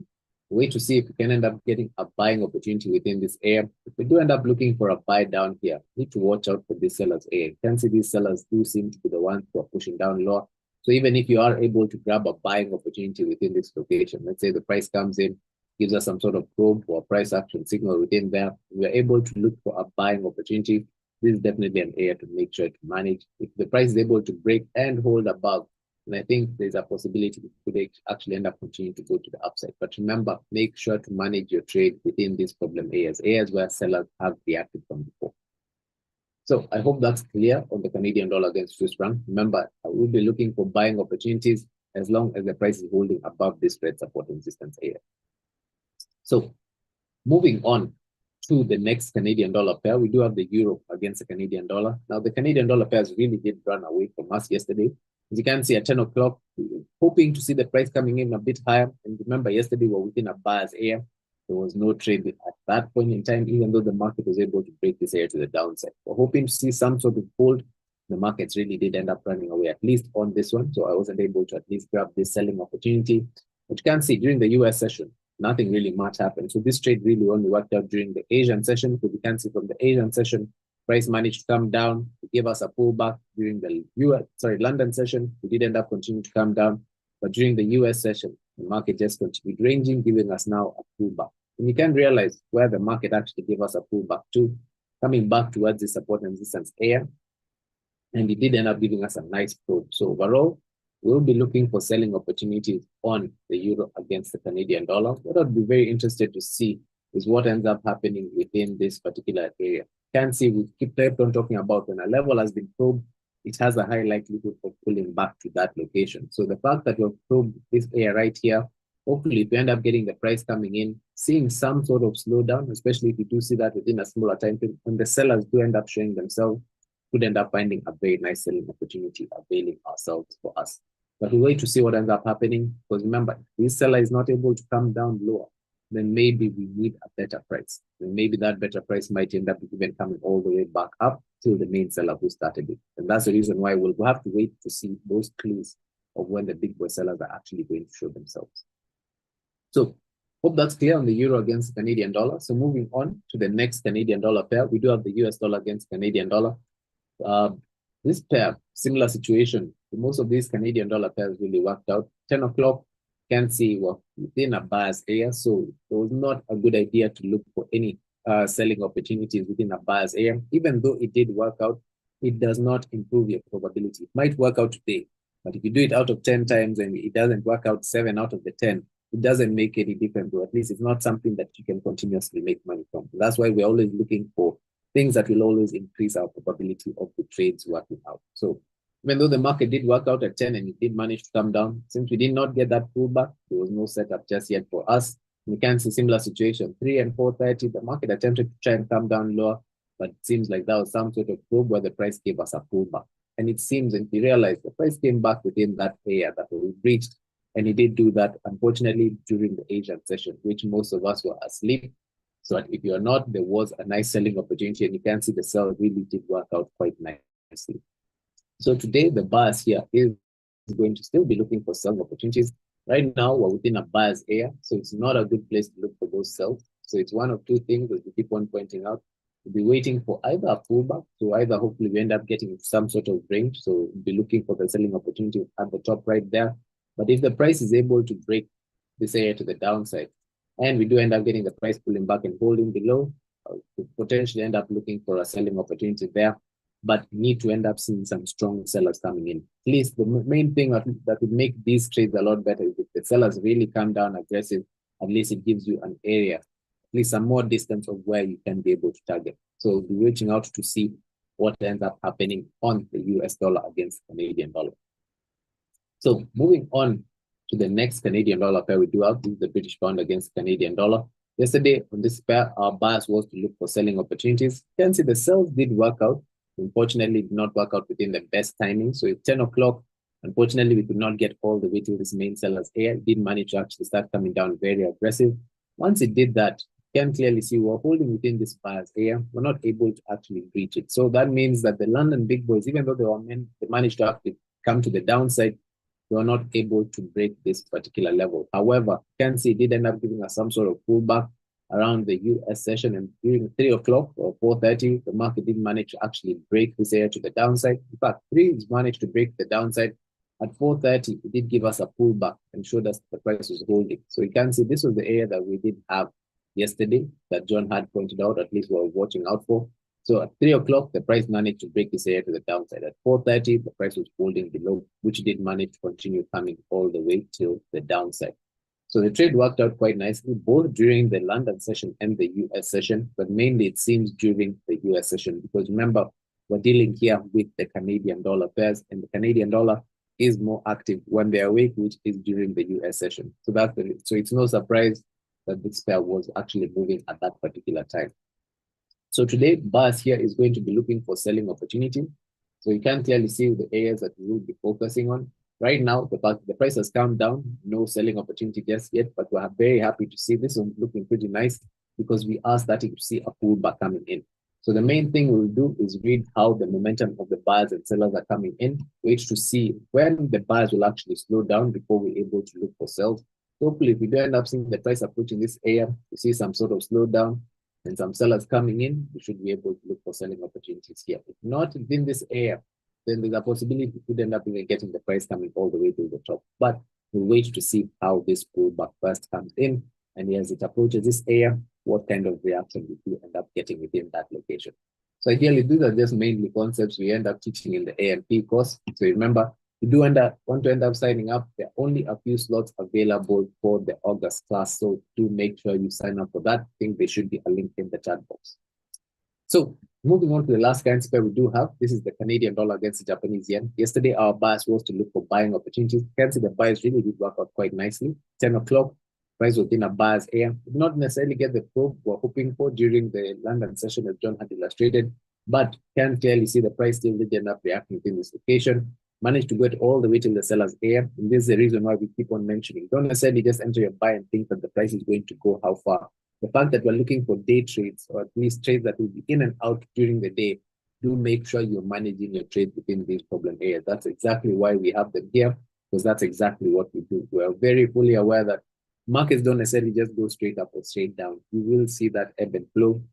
Wait to see if we can end up getting a buying opportunity within this area. If we do end up looking for a buy down here, need to watch out for these sellers area. Can see these sellers do seem to be the ones who are pushing down lower. So even if you are able to grab a buying opportunity within this location, let's say the price comes in, gives us some sort of probe or price action signal within there, we're able to look for a buying opportunity. this is definitely an area to make sure to manage. If the price is able to break and hold above, and I think there's a possibility it could actually end up continuing to go to the upside. But remember, make sure to manage your trade within these problem areas where sellers have reacted from before. So I hope that's clear on the Canadian dollar against Swiss franc. Remember, I will be looking for buying opportunities as long as the price is holding above this red support and resistance area. So moving on to the next Canadian dollar pair, we do have the euro against the Canadian dollar. Now, the Canadian dollar pairs really did run away from us yesterday. As you can see at 10 o'clock, we were hoping to see the price coming in a bit higher. And remember, yesterday we were within a buyer's area. There was no trade at that point in time, even though the market was able to break this area to the downside. We're hoping to see some sort of hold. The markets really did end up running away, at least on this one. So I wasn't able to at least grab this selling opportunity. But you can see during the US session, nothing really much happened. So this trade really only worked out during the Asian session. So we can see from the Asian session, price managed to come down to give us a pullback during the London session. We did end up continuing to come down, but during the US session, the market just continued ranging, giving us now a pullback. And you can realize where the market actually gave us a pullback to, coming back towards the support and resistance area. And it did end up giving us a nice probe. So overall, we'll be looking for selling opportunities on the euro against the Canadian dollar. What I'd be very interested to see is what ends up happening within this particular area. You can see we keep on talking about when a level has been probed, it has a high likelihood of pulling back to that location. So the fact that we've probed this area right here, hopefully if we end up getting the price coming in, seeing some sort of slowdown, especially if you do see that within a smaller time frame, when the sellers do end up showing themselves, could end up finding a very nice selling opportunity availing ourselves for us. But we wait to see what ends up happening, because remember, if this seller is not able to come down lower, then maybe we need a better price. And maybe that better price might end up even coming all the way back up to the main seller who started it. And that's the reason why we'll have to wait to see those clues of when the big boy sellers are actually going to show themselves. So hope that's clear on the euro against Canadian dollar. So moving on to the next Canadian dollar pair, we do have the US dollar against Canadian dollar. This pair, similar situation. Most of these Canadian dollar pairs really worked out. 10 o'clock, can see we're within a buyer's area. So it was not a good idea to look for any selling opportunities within a buyer's area. Even though it did work out, it does not improve your probability. It might work out today, but if you do it out of 10 times and it doesn't work out 7 out of the 10, it doesn't make any difference, or at least it's not something that you can continuously make money from. That's why we're always looking for things that will always increase our probability of the trades working out. So even though the market did work out at 10 and it did manage to come down, since we did not get that pullback, there was no setup just yet for us. We can see similar situation, 3 and 4:30, the market attempted to try and come down lower, but it seems like that was some sort of probe where the price gave us a pullback. And it seems, and we realized the price came back within that area that we breached, and it did do that, unfortunately, during the Asian session, which most of us were asleep. So if you're not, there was a nice selling opportunity, and you can see the sell really did work out quite nicely. So today, the buyers here is going to still be looking for selling opportunities. Right now, we're within a buyer's area, so it's not a good place to look for those sells. So it's one of two things, as we keep on pointing out. We'll be waiting for either a pullback, so either hopefully we end up getting some sort of range. So we'll be looking for the selling opportunity at the top right there. But if the price is able to break this area to the downside, and we do end up getting the price pulling back and holding below, we potentially end up looking for a selling opportunity there, but need to end up seeing some strong sellers coming in. At least the main thing that would make these trades a lot better is if the sellers really come down aggressive, at least it gives you an area, at least some more distance of where you can be able to target. So we'll be reaching out to see what ends up happening on the US dollar against Canadian dollar. So moving on to the next Canadian dollar pair we do have, is the British pound against Canadian dollar. Yesterday on this pair, our bias was to look for selling opportunities. You can see the sells did work out. Unfortunately, it did not work out within the best timing. So at 10 o'clock, unfortunately, we could not get all the way to this main seller's area. It did manage to actually start coming down very aggressive. Once it did that, you can clearly see we're holding within this buyer's area. We're not able to actually breach it. So that means that the London big boys, even though they managed to actually come to the downside, they were not able to break this particular level. However, you can see it did end up giving us some sort of pullback around the US session, and during 3 o'clock or 4:30, the market didn't manage to actually break this area to the downside. In fact, 3 managed to break the downside. At 4:30, it did give us a pullback and showed us the price was holding. So you can see this was the area that we did have yesterday that John had pointed out, at least we were watching out for. So at 3 o'clock, the price managed to break this area to the downside. At 4:30, the price was holding below, which did manage to continue coming all the way till the downside. So the trade worked out quite nicely, both during the London session and the US session, but mainly it seems during the US session, because remember, we're dealing here with the Canadian dollar pairs, and the Canadian dollar is more active when they're awake, which is during the US session. So it's no surprise that this pair was actually moving at that particular time. So today, buyers here is going to be looking for selling opportunity. So you can clearly see the areas that we will be focusing on. Right now, the price has come down, no selling opportunity just yet, but we're very happy to see this one looking pretty nice because we are starting to see a pullback coming in. So the main thing we'll do is read how the momentum of the buyers and sellers are coming in, wait to see when the buyers will actually slow down before we're able to look for sales. So hopefully, if we do end up seeing the price approaching this area, we see some sort of slowdown, and some sellers coming in, we should be able to look for selling opportunities here. If not within this area, then there's a possibility we could end up even getting the price coming all the way to the top. But we'll wait to see how this pullback first comes in. And as it approaches this area, what kind of reaction we do end up getting within that location. So ideally, these are just mainly concepts we end up teaching in the A&P course. So remember, you do want to end up signing up, there are only a few slots available for the August class. So do make sure you sign up for that. I think there should be a link in the chat box. So moving on to the last currency pair we do have, this is the Canadian dollar against the Japanese yen. Yesterday, our bias was to look for buying opportunities. You can see the bias really did work out quite nicely. 10 o'clock, price was in a buyer's area. Did not necessarily get the probe we're hoping for during the London session, as John had illustrated, but can clearly see the price still did end up reacting in this location. Managed to get all the way till the seller's area. And this is the reason why we keep on mentioning. Don't necessarily just enter your buy and think that the price is going to go how far. The fact that we're looking for day trades, or at least trades that will be in and out during the day, do make sure you're managing your trades within these problem areas. That's exactly why we have them here, because that's exactly what we do. We are very fully aware that markets don't necessarily just go straight up or straight down. You will see that ebb and flow,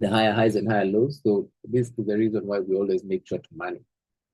the higher highs and higher lows. So this is the reason why we always make sure to manage.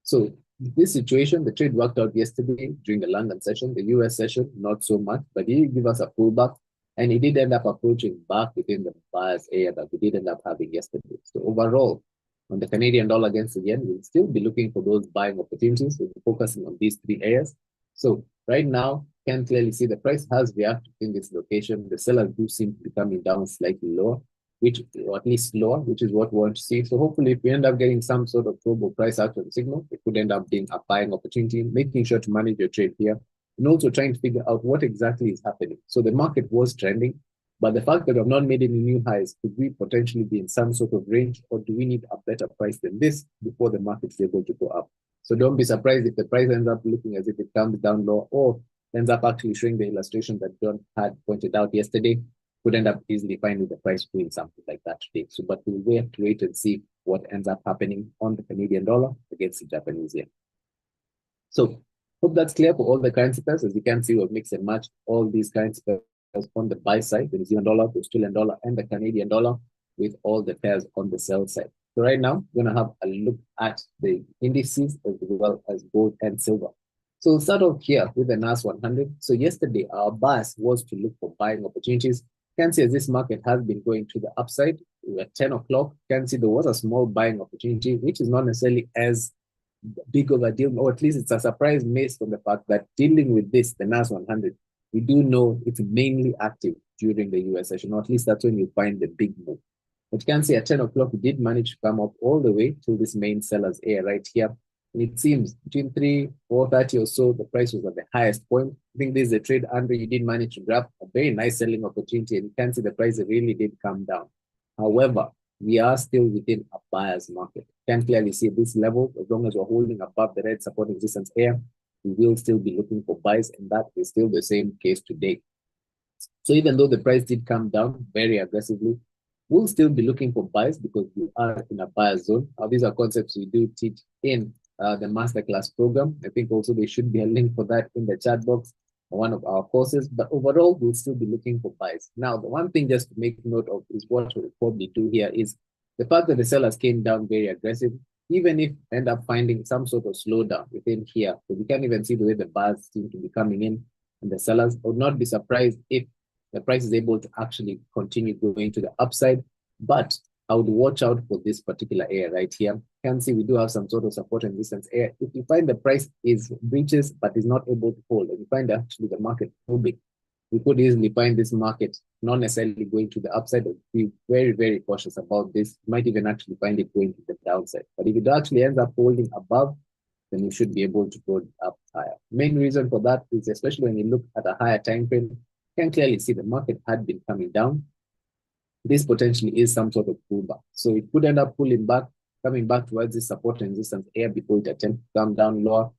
So this situation, the trade worked out yesterday during the London session, the US session, not so much, but it did give us a pullback, and it did end up approaching back within the buyer's area that we did end up having yesterday. So overall, on the Canadian dollar against the yen, we'll still be looking for those buying opportunities. We'll be focusing on these three areas. So right now, you can clearly see the price has reacted in this location. The sellers do seem to be coming down slightly lower, which, or at least lower, which is what we want to see. So hopefully, if we end up getting some sort of global price action signal, it could end up being a buying opportunity, making sure to manage your trade here, and also trying to figure out what exactly is happening. So the market was trending, but the fact that we have not made any new highs, could we potentially be in some sort of range, or do we need a better price than this before the market is able to go up? So don't be surprised if the price ends up looking as if it comes down low, or ends up actually showing the illustration that John had pointed out yesterday. Could end up easily finding the price doing something like that today. So, but we'll have to wait and see what ends up happening on the Canadian dollar against the Japanese yen. So, hope that's clear for all the currency pairs. As you can see, we've mixed and matched all these currency pairs on the buy side, the New Zealand dollar, the Australian dollar, and the Canadian dollar, with all the pairs on the sell side. So right now, we're going to have a look at the indices as well as gold and silver. So we'll start off here with the NAS 100. So yesterday, our bias was to look for buying opportunities. You can see as this market has been going to the upside. We were at 10 o'clock. You can see there was a small buying opportunity, which is not necessarily as big of a deal, or at least it's a surprise based on the fact that dealing with this, the NAS 100, we do know it's mainly active during the US session, or at least that's when you find the big move. But you can see at 10 o'clock, we did manage to come up all the way to this main seller's area right here. And it seems between 4:30 or so, the price was at the highest point. I think this is a trade, Andre, you did manage to grab a very nice selling opportunity, and you can see the price really did come down. However, we are still within a buyer's market. You can clearly see this level, as long as we're holding above the red support resistance area, we will still be looking for buys, and that is still the same case today. So even though the price did come down very aggressively, we'll still be looking for buys because we are in a buyer zone. These are concepts we do teach in the masterclass program. I think also there should be a link for that in the chat box on one of our courses, but overall, we'll still be looking for buys. Now, the one thing just to make note of is what we'll probably do here is the fact that the sellers came down very aggressive, even if end up finding some sort of slowdown within here. So we can't even see the way the buyers seem to be coming in, and the sellers. I would not be surprised if the price is able to actually continue going to the upside, but I would watch out for this particular area right here. You can see we do have some sort of support and resistance area. If you find the price is breaches but is not able to hold, and you find actually the market moving, we could easily find this market not necessarily going to the upside, but be very, very cautious about this. You might even actually find it going to the downside. But if it actually ends up holding above, then you should be able to go up higher. Main reason for that is, especially when you look at a higher time frame, you can clearly see the market had been coming down. This potentially is some sort of pullback. So it could end up pulling back, coming back towards this support and resistance area before it attempts to come down lower,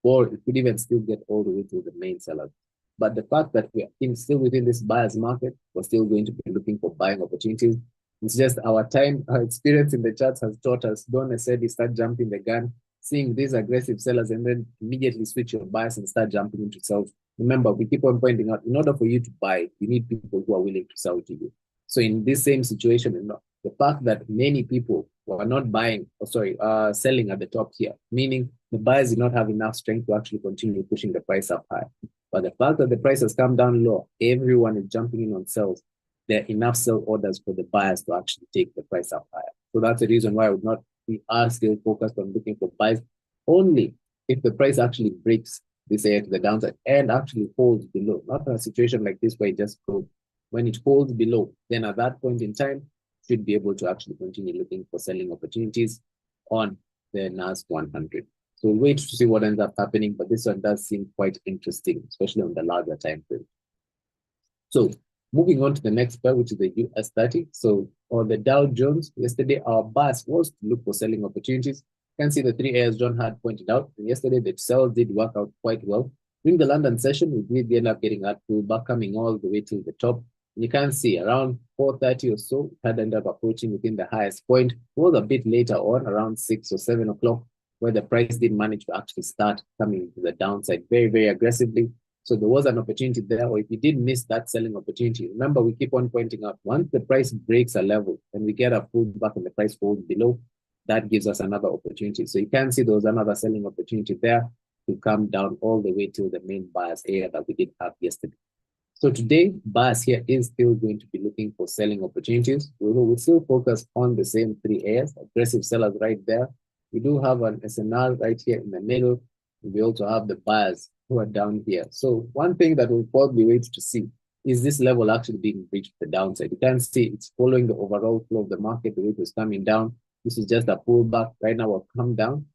or it could even still get all the way to the main seller. But the fact that we are still within this buyer's market, we're still going to be looking for buying opportunities. It's just our experience in the charts has taught us, don't necessarily start jumping the gun, seeing these aggressive sellers and then immediately switch your bias and start jumping into sales. Remember, we keep on pointing out, in order for you to buy, you need people who are willing to sell to you. So in this same situation, the fact that many people were not buying, selling at the top here, meaning the buyers did not have enough strength to actually continue pushing the price up high. But the fact that the price has come down low, everyone is jumping in on sales. There are enough sell orders for the buyers to actually take the price up higher. So that's the reason why we are still focused on looking for buys only if the price actually breaks this area to the downside and actually holds below. Not in a situation like this where it just goes. When it holds below, then at that point in time, should be able to actually continue looking for selling opportunities on the NAS 100. So we'll wait to see what ends up happening, but this one does seem quite interesting, especially on the larger time frame. So moving on to the next pair, which is the US 30. So on the Dow Jones, yesterday our bias was to look for selling opportunities. You can see the three areas John had pointed out. And yesterday, the sales did work out quite well. During the London session, we did end up getting that pullback coming all the way to the top. And you can see around 4:30 or so, it had ended up approaching within the highest point. It was a bit later on, around 6 or 7 o'clock, where the price did manage to actually start coming to the downside very, very aggressively. So there was an opportunity there, or if you did miss that selling opportunity, remember we keep on pointing out, once the price breaks a level and we get a pullback and the price falls below, that gives us another opportunity. So you can see there was another selling opportunity there to come down all the way to the main buyers area that we did have yesterday. So today, buyers here is still going to be looking for selling opportunities. We will still focus on the same three areas, aggressive sellers right there. We do have an SNR right here in the middle. We also have the buyers who are down here. So one thing that we'll probably wait to see is this level actually being breached the downside. You can see it's following the overall flow of the market. The rate is coming down. This is just a pullback. Right now we'll come down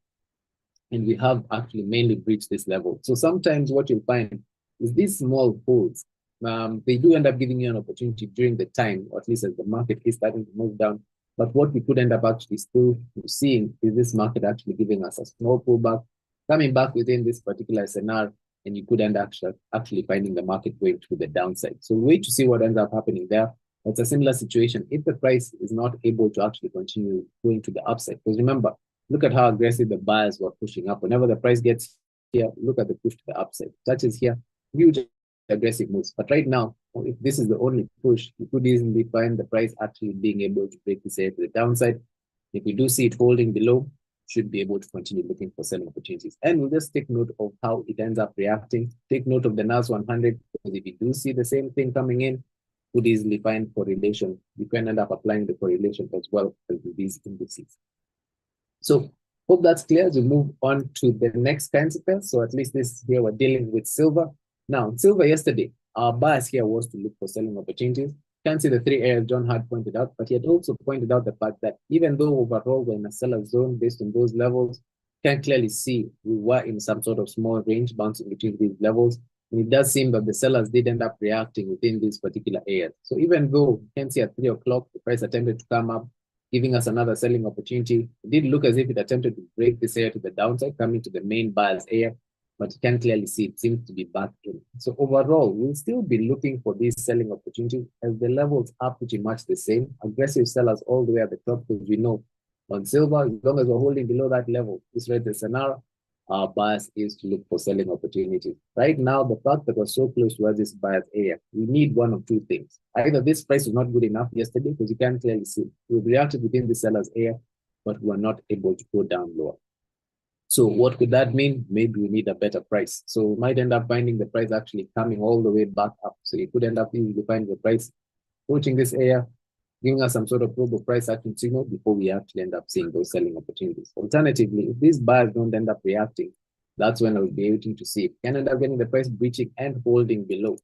and we have actually mainly breached this level. So sometimes what you'll find is these small pulls, they do end up giving you an opportunity during the time, or at least as the market is starting to move down. But what we could end up actually still seeing is this market actually giving us a small pullback, coming back within this particular scenario, and you could end up actually finding the market going to the downside. So wait to see what ends up happening there. It's a similar situation if the price is not able to actually continue going to the upside. Because remember, look at how aggressive the buyers were pushing up. Whenever the price gets here, look at the push to the upside. Touches here, huge aggressive moves. But right now, if this is the only push, you could easily find the price actually being able to break this area to the downside. If we do see it holding below, should be able to continue looking for selling opportunities. And we'll just take note of how it ends up reacting. Take note of the NAS 100, because if you do see the same thing coming in, could easily find correlation. You can end up applying the correlation as well as these indices. So hope that's clear as we move on to the next kinds of pairs. So at least this here we're dealing with silver. Now, silver yesterday, our bias here was to look for selling opportunities. You can see the three areas John had pointed out, but he had also pointed out the fact that even though overall we're in a seller zone based on those levels, you can clearly see we were in some sort of small range bouncing between these levels. And it does seem that the sellers did end up reacting within these particular areas. So even though you can see at 3 o'clock, the price attempted to come up, giving us another selling opportunity, it did look as if it attempted to break this area to the downside, coming to the main buyer's area, but you can clearly see it seems to be back in. So overall, we'll still be looking for these selling opportunities as the levels are pretty much the same. Aggressive sellers all the way at the top, because we know on silver, as long as we're holding below that level, this red scenario, our bias is to look for selling opportunities. Right now, the fact that we're so close towards this buyer's area, we need one of two things. Either this price was not good enough yesterday, because you can clearly see we've reacted within the seller's area, but we're not able to go down lower. So what could that mean? Maybe we need a better price. So we might end up finding the price actually coming all the way back up. So you could end up easily finding the price approaching this area, giving us some sort of global price action signal before we actually end up seeing those selling opportunities. Alternatively, if these buyers don't end up reacting, that's when I'll be able to see if I can end up getting the price breaching and holding below,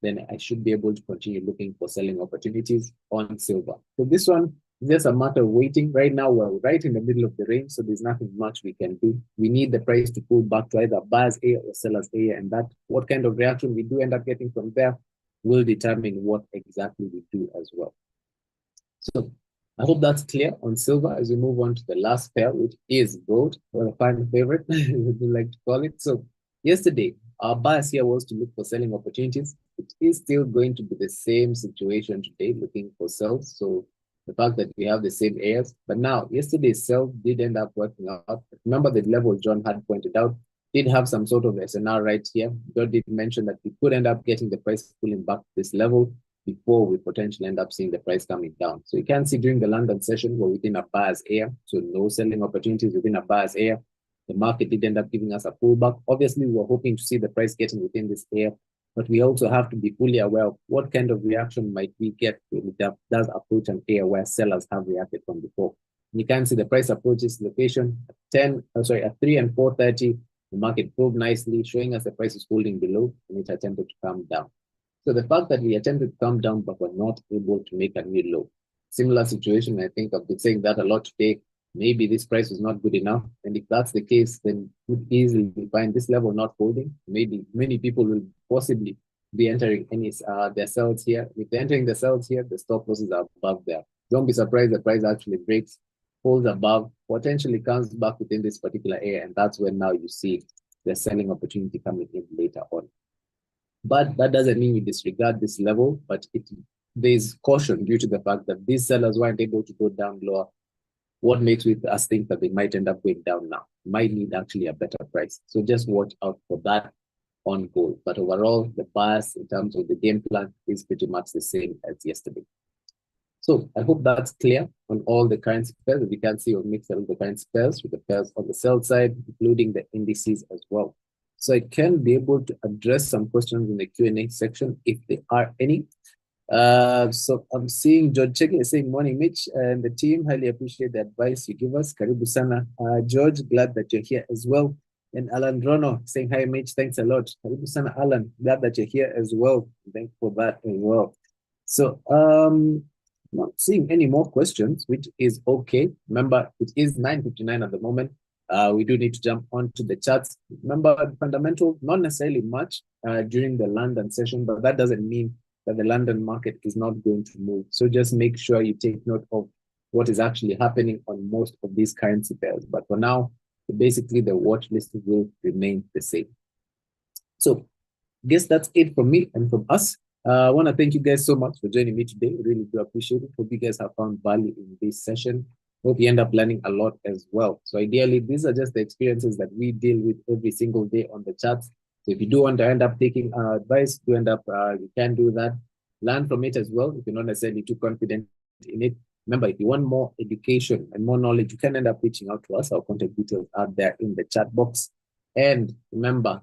then I should be able to continue looking for selling opportunities on silver. So this one is just a matter of waiting. Right now, we're right in the middle of the range, so there's nothing much we can do. We need the price to pull back to either buyer's area or seller's area, and that what kind of reaction we do end up getting from there will determine what exactly we do as well. So I hope that's clear on silver as we move on to the last pair, which is gold, or a fan favorite, would you like to call it. So yesterday, our bias here was to look for selling opportunities. It is still going to be the same situation today, looking for sells. So the fact that we have the same areas, but now yesterday's sell did end up working out. Remember the level John had pointed out did have some sort of SNR right here. John did mention that we could end up getting the price pulling back to this level before we potentially end up seeing the price coming down. So you can see during the London session, we're within a buyer's area, so no selling opportunities within a buyer's area. The market did end up giving us a pullback. Obviously, we were hoping to see the price getting within this area, but we also have to be fully aware of what kind of reaction might we get when it does approach an area where sellers have reacted from before. You can see the price approaches location at 3 and 4:30. The market probed nicely, showing us the price is holding below, and it attempted to come down. So the fact that we attempted to come down, but were not able to make a new low. Similar situation, I think I've been saying that a lot today. Maybe this price was not good enough. And if that's the case, then we could easily find this level not holding. Maybe many people will possibly be entering their sells here. If they're entering the sells here, the stop losses are above there. Don't be surprised the price actually breaks, holds above, potentially comes back within this particular area. And that's when now you see the selling opportunity coming in later on. But that doesn't mean we disregard this level, but there's caution due to the fact that these sellers weren't able to go down lower. What makes us think that they might end up going down now? Might need actually a better price. So just watch out for that on gold. But overall, the bias in terms of the game plan is pretty much the same as yesterday. So I hope that's clear on all the currency pairs. We can see we've mixed up the currency pairs with the pairs on the sell side, including the indices as well. So I can be able to address some questions in the Q&A section if there are any. So I'm seeing George Cheke saying, morning, Mitch, and the team highly appreciate the advice you give us. Karibu sana. George, glad that you're here as well. And Alan Rono saying, hi, Mitch, thanks a lot. Karibu sana, Alan, glad that you're here as well. Thanks for that as well. So not seeing any more questions, which is okay. Remember, it is 9:59 at the moment. We do need to jump onto the charts. Remember, fundamental, not necessarily much during the London session, but that doesn't mean that the London market is not going to move. So just make sure you take note of what is actually happening on most of these currency pairs. But for now, basically the watch list will remain the same. So I guess that's it from me and from us. I want to thank you guys so much for joining me today. Really do appreciate it. Hope you guys have found value in this session. Hope you end up learning a lot as well. So ideally, these are just the experiences that we deal with every single day on the charts. So if you do want to end up taking advice, you can do that. Learn from it as well if you're not necessarily too confident in it. Remember, if you want more education and more knowledge, you can end up reaching out to us. Our contact details are there in the chat box. And remember,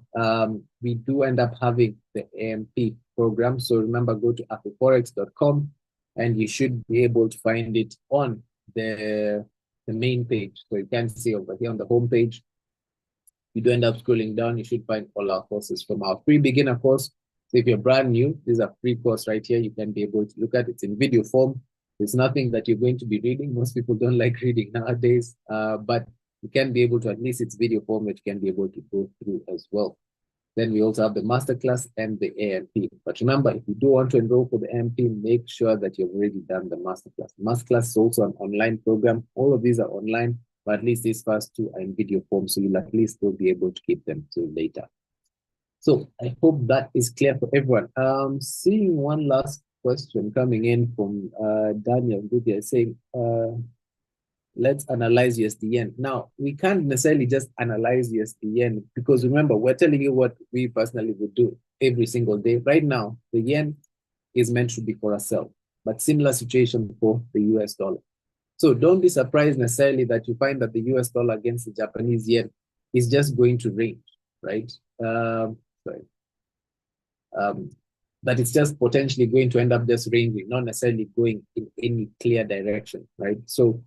we do end up having the AMP program. So remember, go to Afriforex.com and you should be able to find it on the main page. So you can see over here on the home page. You do end up scrolling down, you should find all our courses from our free beginner course. So if you're brand new, this is a free course right here. You can be able to look at it in video form. There's nothing that you're going to be reading. Most people don't like reading nowadays, but you can be able to, at least it's video form that you can be able to go through as well. Then we also have the masterclass and the AMP. But remember, if you do want to enroll for the AMP, make sure that you've already done the masterclass. The masterclass is also an online program. All of these are online, but at least these first two are in video form, so you'll at least still be able to keep them till later. So I hope that is clear for everyone. Seeing one last question coming in from Daniel Gudia saying, let's analyze USD yen. Now, we can't necessarily just analyze USD yen because remember, we're telling you what we personally would do every single day. Right now, the yen is meant to be for a sell, but similar situation for the US dollar. So don't be surprised necessarily that you find that the US dollar against the Japanese yen is just going to range, right? that it's just potentially going to end up just ranging, not necessarily going in any clear direction, right? So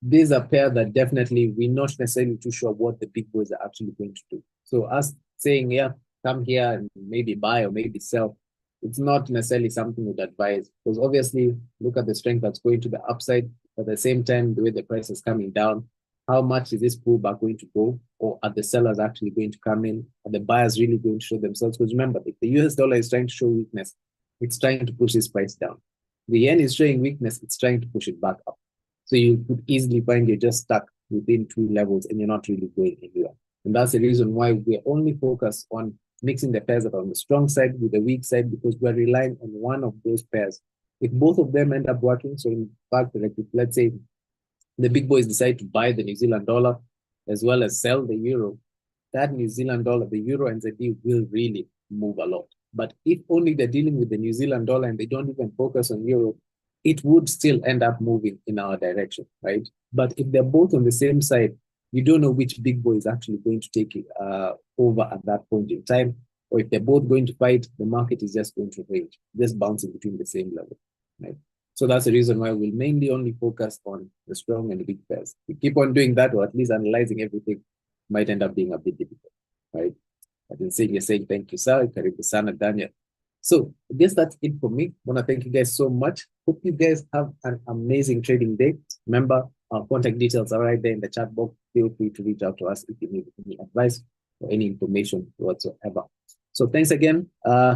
these are pairs that definitely we're not necessarily too sure what the big boys are actually going to do. So us saying, yeah, come here and maybe buy or maybe sell, it's not necessarily something we'd advise, because obviously look at the strength that's going to the upside. At the same time, the way the price is coming down, how much is this pullback going to go? Or are the sellers actually going to come in? Are the buyers really going to show themselves? Because remember, if the US dollar is trying to show weakness, it's trying to push this price down. The yen is showing weakness, it's trying to push it back up. So you could easily find you're just stuck within two levels and you're not really going anywhere. And that's the reason why we're only focused on mixing the pairs that are on the strong side with the weak side, because we're relying on one of those pairs. If both of them end up working, so in fact, like if, let's say the big boys decide to buy the New Zealand dollar as well as sell the euro, that New Zealand dollar, the euro and ZD will really move a lot. But if only they're dealing with the New Zealand dollar and they don't even focus on euro, it would still end up moving in our direction, right? But if they're both on the same side, you don't know which big boy is actually going to take it over at that point in time. Or if they're both going to fight, the market is just going to range, just bouncing between the same level, right? So that's the reason why we'll mainly only focus on the strong and the big pairs. We keep on doing that, or at least analyzing everything, might end up being a bit difficult, right? I've been saying, you're saying thank you, sir. Karibu sana, Daniel. So I guess that's it for me. I want to thank you guys so much. Hope you guys have an amazing trading day. Remember, our contact details are right there in the chat box. Feel free to reach out to us if you need any advice or any information whatsoever. So thanks again.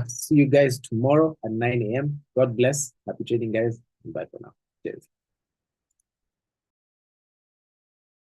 See you guys tomorrow at 9 a.m. God bless. Happy trading, guys. Bye for now. Cheers.